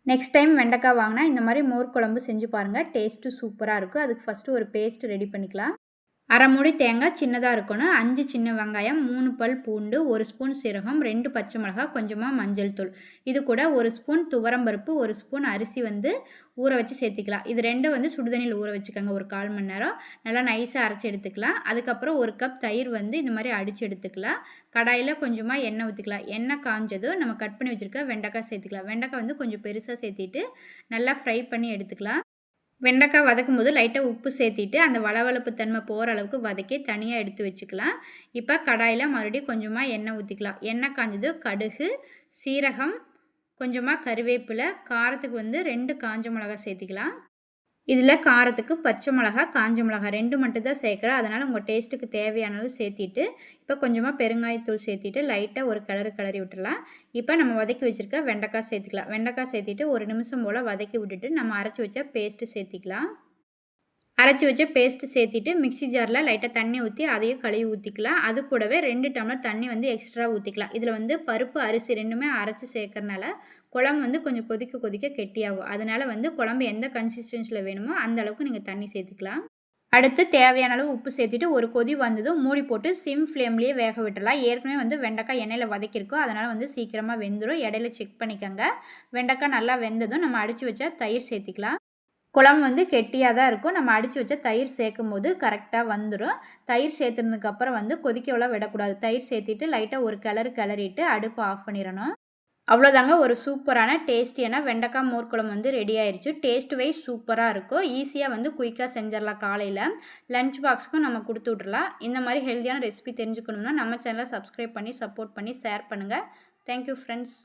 Next time வெண்டைக்காய் வாங்கினா இந்த மாதிரி மோர் குழம்பு செஞ்சு பாருங்கள். டேஸ்ட்டு சூப்பராக இருக்கும். அதுக்கு ஃபஸ்ட்டு ஒரு பேஸ்ட் ரெடி பண்ணிக்கலாம். அரை மூடி தேங்காய் சின்னதாக இருக்கணும், 5 சின்ன வெங்காயம், 3 பல் பூண்டு, 1 ஸ்பூன் சீரகம், 2 பச்சை மிளகாய், கொஞ்சமாக மஞ்சள் தூள். இது கூட 1 ஸ்பூன் துவரம்பருப்பு, 1 ஸ்பூன் அரிசி ஊற வச்சு சேர்த்திக்கலாம். இது ரெண்டும் சுடுதண்ணியில் ஊற வச்சுக்கோங்க ஒரு 1/4 மணி நேரம். நல்லா நைஸாக அரைச்சி எடுத்துக்கலாம். அதுக்கப்புறம் 1 கப் தயிர் இந்த மாதிரி அடித்து எடுத்துக்கலாம். கடாயில் கொஞ்சமாக எண்ணெய் ஊற்றிக்கலாம். எண்ணெய் காஞ்சதும் நம்ம கட் பண்ணி வச்சுருக்க வெண்டைக்காய் சேர்த்துக்கலாம். வெண்டைக்காய் கொஞ்சம் பெருசாக சேர்த்திட்டு நல்லா ஃப்ரை பண்ணி எடுத்துக்கலாம். வெண்டைக்காய் வதக்கும் போது லைட்டாக உப்பு சேர்த்திட்டு அந்த வளவளப்பு தன்மை போகிற அளவுக்கு வதக்கி தனியாக எடுத்து வச்சுக்கலாம். இப்போ கடாயில் மறுபடியும் கொஞ்சமாக எண்ணெய் ஊற்றிக்கலாம். எண்ணெய் காஞ்சது கடுகு, சீரகம், கொஞ்சமாக கருவேப்பிலை, காரத்துக்கு 2 காஞ்ச மிளகாய் சேர்த்திக்கலாம். இதில் காரத்துக்கு பச்சை மிளகா, காஞ்ச மிளகா 2 மட்டும் தான் சேர்க்குறேன். அதனால் உங்கள் டேஸ்ட்டுக்கு தேவையான அளவு சேர்த்திட்டு இப்போ கொஞ்சமாக பெருங்காயத்தூள் சேர்த்திட்டு லைட்டாக ஒரு கிளறி விட்டுடலாம். இப்போ நம்ம வதக்கி வச்சுருக்க வெண்டைக்காய் சேர்த்துக்கலாம். வெண்டைக்காய் சேர்த்திட்டு 1 நிமிஷம் போல் வதக்கி விட்டுட்டு நம்ம அரைச்சி வச்ச பேஸ்ட்டு சேர்த்திக்கலாம். அரைச்சி வச்ச பேஸ்ட்டு சேர்த்திட்டு மிக்ஸி ஜாரில் லைட்டாக தண்ணி ஊற்றி அதையும் கழுவி ஊற்றிக்கலாம். அது கூடவே 2 டம்ளர் தண்ணி எக்ஸ்ட்ரா ஊற்றிக்கலாம். இதில் பருப்பு அரிசி 2மே அரைச்சி சேர்க்கறனால குழம்பு கொஞ்சம் கொதிக்க கெட்டியாகும். அதனால் குழம்பு எந்த கன்சிஸ்டன்சியில் வேணுமோ அந்த அளவுக்கு நீங்கள் தண்ணி சேர்த்துக்கலாம். அடுத்து தேவையான அளவு உப்பு சேர்த்துட்டு ஒரு கொதி வந்ததும் மூடி போட்டு சிம் ஃப்ளேம்லேயே வேக விட்டுடலாம். ஏற்கனவே வெண்டைக்காய் எண்ணெயில் வதக்கியிருக்கோம். அதனால் சீக்கிரமாக வெந்துடும். இடையில செக் பண்ணிக்கோங்க. வெண்டைக்காய் நல்லா வெந்ததும் நம்ம அடித்து வச்சா தயிர் சேர்த்திக்கலாம். குழம்பு கெட்டியாக தான் இருக்கும். நம்ம அடித்து வச்ச தயிர் சேர்க்கும் போது கரெக்டாக வந்துடும். தயிர் சேர்த்துனதுக்கப்புறம் கொதிக்கவெல்லாம் விடக்கூடாது. தயிர் சேர்த்திட்டு லைட்டாக ஒரு கிளறிட்டு அடுப்பை ஆஃப் பண்ணிடணும். அவ்வளோதாங்க, ஒரு சூப்பரான டேஸ்டியான வெண்டைக்காய் மோர் குழம்பு ரெடி ஆயிடுச்சு. டேஸ்ட் வைஸ் சூப்பராக இருக்கும். ஈஸியாக குயிக்காக செஞ்சிடலாம். காலையில் லஞ்ச் பாக்ஸுக்கும் நம்ம கொடுத்து விட்றலாம். இந்த மாதிரி ஹெல்த்தியான ரெசிபி தெரிஞ்சுக்கணும்னா நம்ம சேனலை சப்ஸ்கிரைப் பண்ணி சப்போர்ட் பண்ணி ஷேர் பண்ணுங்கள். Thank you friends.